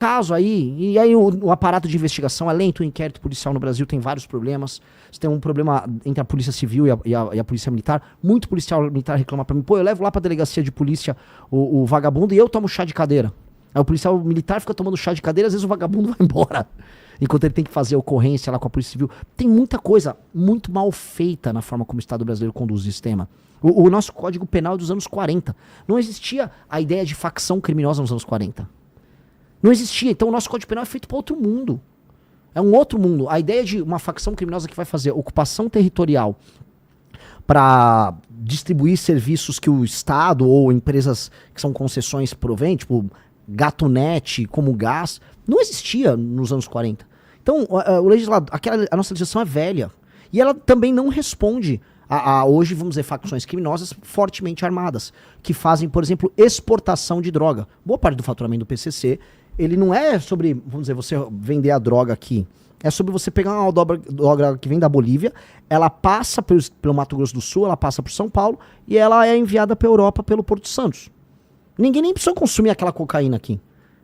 caso aí, e aí o aparato de investigação é lento, o inquérito policial no Brasil tem vários problemas. Você tem um problema entre a polícia civil e a polícia militar. Muito policial militar reclama pra mim, pô, eu levo lá pra delegacia de polícia o vagabundo e eu tomo chá de cadeira. Aí o policial militar fica tomando chá de cadeira, às vezes o vagabundo vai embora. Enquanto ele tem que fazer ocorrência lá com a polícia civil. Tem muita coisa muito mal feita na forma como o Estado brasileiro conduz o sistema. O nosso Código Penal é dos anos 40. Não existia a ideia de facção criminosa nos anos 40. Não existia. Então o nosso Código Penal é feito para outro mundo. É um outro mundo. A ideia de uma facção criminosa que vai fazer ocupação territorial para distribuir serviços que o Estado ou empresas que são concessões provém, tipo Gatunete, como gás, não existia nos anos 40. Então o legislador, a nossa legislação é velha. E ela também não responde a hoje, vamos dizer, facções criminosas fortemente armadas, que fazem, por exemplo, exportação de droga. Boa parte do faturamento do PCC, ele não é sobre, vamos dizer, você vender a droga aqui. É sobre você pegar uma droga que vem da Bolívia, ela passa pelo Mato Grosso do Sul, ela passa por São Paulo e ela é enviada para a Europa pelo Porto Santos. Ninguém nem precisou consumir aquela cocaína aqui.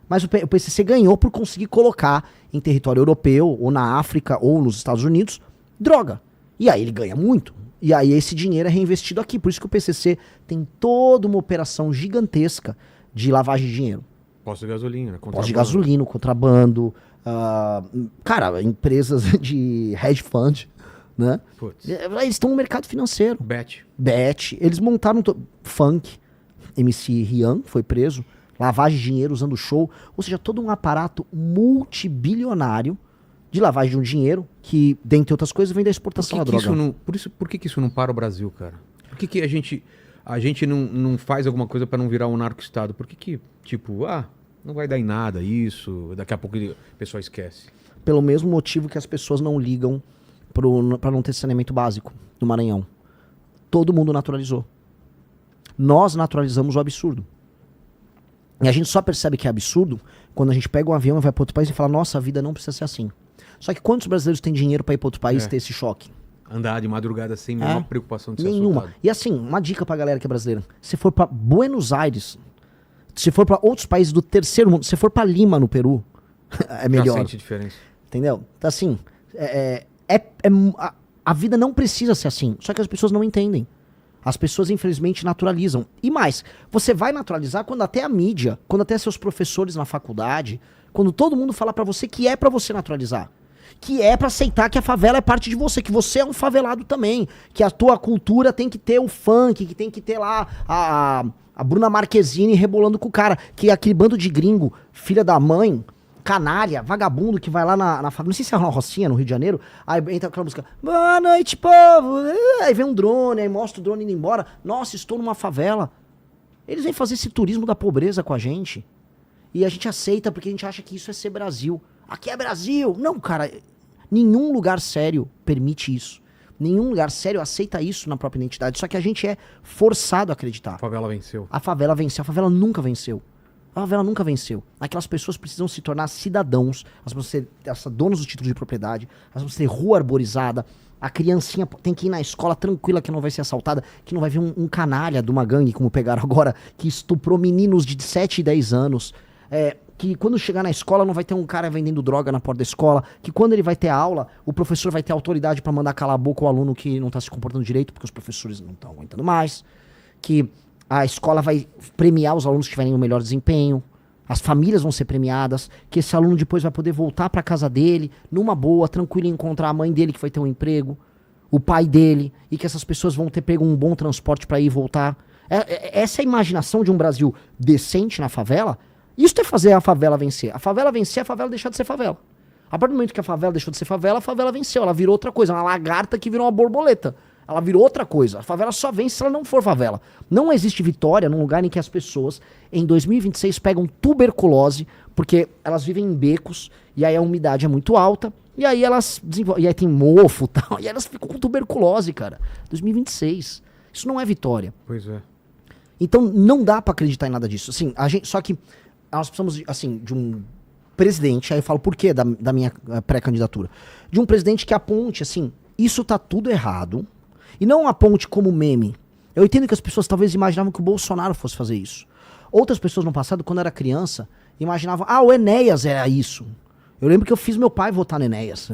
Mas o PCC ganhou por conseguir colocar em território europeu, ou na África, ou nos Estados Unidos, droga. E aí ele ganha muito. E aí esse dinheiro é reinvestido aqui. Por isso que o PCC tem toda uma operação gigantesca de lavagem de dinheiro. Posto de gasolina, né? Posto de gasolina, contrabando. Cara, empresas de hedge fund, né? Putz. Eles estão no mercado financeiro. Bet. Eles montaram funk. MC Rian foi preso. Lavagem de dinheiro usando show. Ou seja, todo um aparato multibilionário de lavagem de um dinheiro que, dentre outras coisas, vem da exportação da droga. Por que isso não para o Brasil, cara? Por que a gente não faz alguma coisa para não virar um narco-estado? Por que, tipo, não vai dar em nada isso, daqui a pouco o pessoal esquece? Pelo mesmo motivo que as pessoas não ligam para não ter saneamento básico no Maranhão. Todo mundo naturalizou. Nós naturalizamos o absurdo. E a gente só percebe que é absurdo quando a gente pega um avião e vai para outro país e fala, nossa, a vida não precisa ser assim. Só que quantos brasileiros têm dinheiro para ir para outro país ter esse choque? Andar de madrugada sem nenhuma preocupação de ser nenhuma. assaltado. E assim, uma dica pra galera que é brasileira. Se for para Buenos Aires, se for para outros países do terceiro mundo, se for para Lima, no Peru, é melhor. Já sente diferença. Entendeu? Então assim, a vida não precisa ser assim. Só que as pessoas não entendem. As pessoas, infelizmente, naturalizam. E mais, você vai naturalizar quando até a mídia, quando até seus professores na faculdade, quando todo mundo fala pra você que é pra você naturalizar. Que é pra aceitar que a favela é parte de você, que você é um favelado também. Que a tua cultura tem que ter o funk, que tem que ter lá a Bruna Marquezine rebolando com o cara. Que aquele bando de gringo, filha da mãe, canalha, vagabundo que vai lá na favela, não sei se é uma Rocinha no Rio de Janeiro, aí entra aquela música, boa noite, povo, aí vem um drone, aí mostra o drone indo embora, nossa, estou numa favela. Eles vêm fazer esse turismo da pobreza com a gente, e a gente aceita porque a gente acha que isso é ser Brasil. Aqui é Brasil! Não, cara, nenhum lugar sério permite isso. Nenhum lugar sério aceita isso na própria identidade, só que a gente é forçado a acreditar. A favela venceu. A favela venceu, a favela nunca venceu. A favela nunca venceu. Aquelas pessoas precisam se tornar cidadãos, elas precisam ser donos do título de propriedade, elas precisam ter rua arborizada, a criancinha tem que ir na escola tranquila que não vai ser assaltada, que não vai vir um canalha de uma gangue, como pegaram agora, que estuprou meninos de 7 e 10 anos, que quando chegar na escola não vai ter um cara vendendo droga na porta da escola, que quando ele vai ter aula, o professor vai ter autoridade pra mandar calar a boca o aluno que não tá se comportando direito, porque os professores não estão aguentando mais, que a escola vai premiar os alunos que tiverem o melhor desempenho, as famílias vão ser premiadas, que esse aluno depois vai poder voltar para casa dele, numa boa, tranquilo, e encontrar a mãe dele que vai ter um emprego, o pai dele, e que essas pessoas vão ter pego um bom transporte para ir e voltar. Essa é a imaginação de um Brasil decente na favela. Isso é fazer a favela vencer. A favela vencer, a favela deixar de ser favela. A partir do momento que a favela deixou de ser favela, a favela venceu. Ela virou outra coisa, uma lagarta que virou uma borboleta. Ela virou outra coisa. A favela só vence se ela não for favela. Não existe vitória num lugar em que as pessoas, em 2026, pegam tuberculose, porque elas vivem em becos, e aí a umidade é muito alta, e aí elas desenvolvem, e aí tem mofo e tal, e aí elas ficam com tuberculose, cara. 2026. Isso não é vitória. Pois é. Então não dá pra acreditar em nada disso. Assim, só que nós precisamos, assim, de um presidente, aí eu falo por quê da minha pré-candidatura, de um presidente que aponte, assim, isso tá tudo errado, e não aponte como meme. Eu entendo que as pessoas talvez imaginavam que o Bolsonaro fosse fazer isso. Outras pessoas no passado, quando era criança, imaginavam, o Enéas era isso. Eu lembro que eu fiz meu pai votar no Enéas.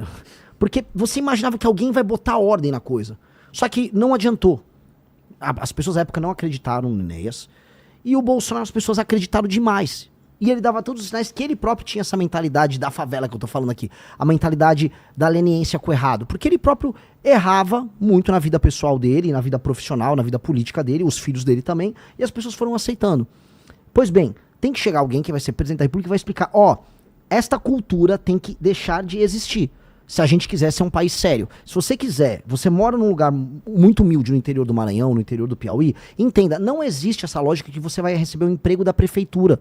Porque você imaginava que alguém vai botar ordem na coisa. Só que não adiantou. As pessoas na época não acreditaram no Enéas. E o Bolsonaro, as pessoas acreditaram demais. E ele dava todos os sinais que ele próprio tinha essa mentalidade da favela que eu tô falando aqui. A mentalidade da leniência com o errado. Porque ele próprio errava muito na vida pessoal dele, na vida profissional, na vida política dele, os filhos dele também. E as pessoas foram aceitando. Pois bem, tem que chegar alguém que vai ser presidente da República e vai explicar, esta cultura tem que deixar de existir. Se a gente quiser ser um país sério. Se você quiser, você mora num lugar muito humilde no interior do Maranhão, no interior do Piauí, entenda, não existe essa lógica que você vai receber um emprego da prefeitura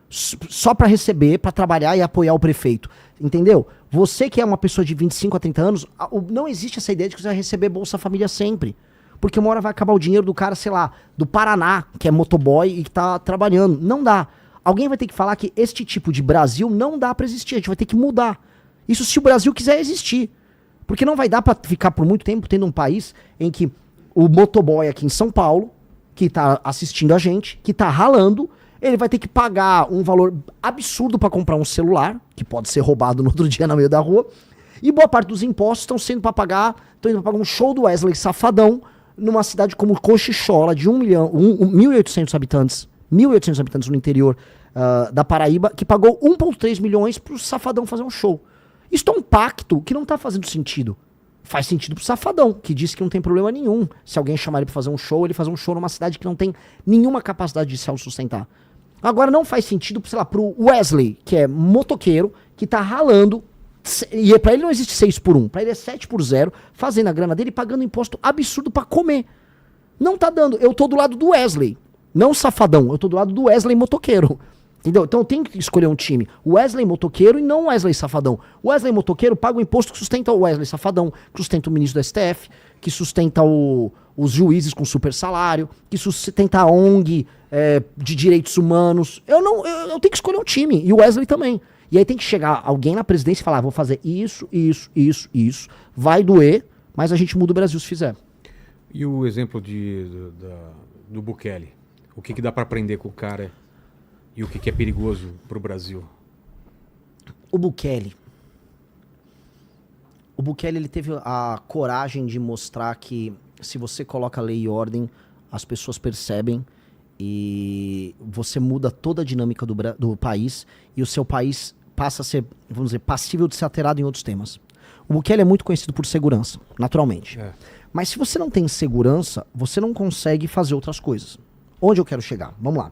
só para receber, para trabalhar e apoiar o prefeito. Entendeu? Você que é uma pessoa de 25 a 30 anos, não existe essa ideia de que você vai receber Bolsa Família sempre. Porque uma hora vai acabar o dinheiro do cara, sei lá, do Paraná, que é motoboy e que tá trabalhando. Não dá. Alguém vai ter que falar que este tipo de Brasil não dá para existir. A gente vai ter que mudar. Isso se o Brasil quiser existir. Porque não vai dar pra ficar por muito tempo tendo um país em que o motoboy aqui em São Paulo, que tá assistindo a gente, que tá ralando, ele vai ter que pagar um valor absurdo pra comprar um celular, que pode ser roubado no outro dia no meio da rua, e boa parte dos impostos estão sendo pra pagar, estão indo pra pagar um show do Wesley Safadão numa cidade como Cochichola, de 1.800 habitantes, 1.800 habitantes no interior da Paraíba, que pagou 1,3 milhões pro Safadão fazer um show. Isso é um pacto que não tá fazendo sentido. Faz sentido pro Safadão, que disse que não tem problema nenhum. Se alguém chamar ele pra fazer um show, ele fazer um show numa cidade que não tem nenhuma capacidade de se autossustentar. Agora não faz sentido, sei lá, pro Wesley, que é motoqueiro, que tá ralando, e pra ele não existe 6 por 1, pra ele é 7 por 0, fazendo a grana dele, pagando imposto absurdo pra comer. Não tá dando. Eu tô do lado do Wesley, não o Safadão, eu tô do lado do Wesley motoqueiro. Entendeu? Então eu tenho que escolher um time. O Wesley motoqueiro e não o Wesley Safadão. O Wesley motoqueiro paga o imposto que sustenta o Wesley Safadão, que sustenta o ministro do STF, que sustenta os juízes com super salário, que sustenta a ONG de direitos humanos. Eu tenho que escolher um time. E o Wesley também. E aí tem que chegar alguém na presidência e falar, vou fazer isso. Vai doer, mas a gente muda o Brasil se fizer. E o exemplo do Bukele? O que dá pra aprender com o cara? E o que é perigoso para o Brasil? O Bukele, ele teve a coragem de mostrar que se você coloca lei e ordem, as pessoas percebem e você muda toda a dinâmica do país e o seu país passa a ser, vamos dizer, passível de ser alterado em outros temas. O Bukele é muito conhecido por segurança, naturalmente. Mas se você não tem segurança, você não consegue fazer outras coisas. Onde eu quero chegar? Vamos lá.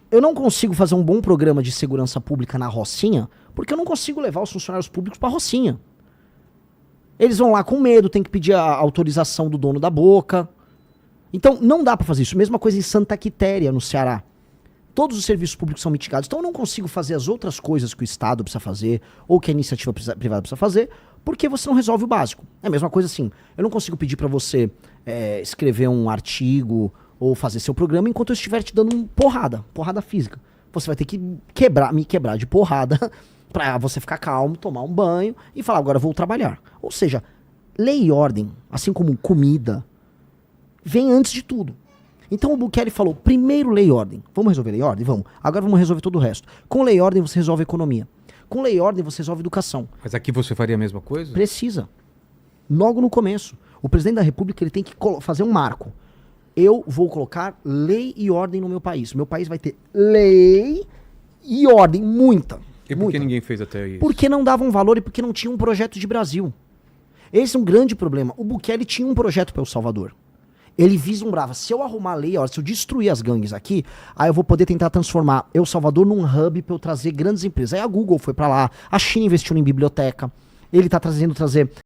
Eu não consigo fazer um bom programa de segurança pública na Rocinha, porque eu não consigo levar os funcionários públicos pra Rocinha. Eles vão lá com medo, tem que pedir a autorização do dono da boca. Então, não dá pra fazer isso. Mesma coisa em Santa Quitéria, no Ceará. Todos os serviços públicos são mitigados. Então, eu não consigo fazer as outras coisas que o Estado precisa fazer, ou que a iniciativa privada precisa fazer, porque você não resolve o básico. É a mesma coisa assim. Eu não consigo pedir pra você escrever um artigo ou fazer seu programa enquanto eu estiver te dando porrada física. Você vai ter que me quebrar de porrada pra você ficar calmo, tomar um banho e falar, agora eu vou trabalhar. Ou seja, lei e ordem, assim como comida, vem antes de tudo. Então o Bukele falou, primeiro lei e ordem. Vamos resolver lei e ordem? Vamos. Agora vamos resolver todo o resto. Com lei e ordem você resolve a economia. Com lei e ordem você resolve a educação. Mas aqui você faria a mesma coisa? Precisa. Logo no começo. O presidente da República ele tem que fazer um marco. Eu vou colocar lei e ordem no meu país. Meu país vai ter lei e ordem, muita. E por que ninguém fez até isso? Porque não davam valor e porque não tinha um projeto de Brasil. Esse é um grande problema. O Bukele tinha um projeto para El Salvador. Ele vislumbrava, se eu arrumar a lei, se eu destruir as gangues aqui, aí eu vou poder tentar transformar El Salvador num hub para eu trazer grandes empresas. Aí a Google foi para lá, a China investiu em biblioteca, ele tá trazendo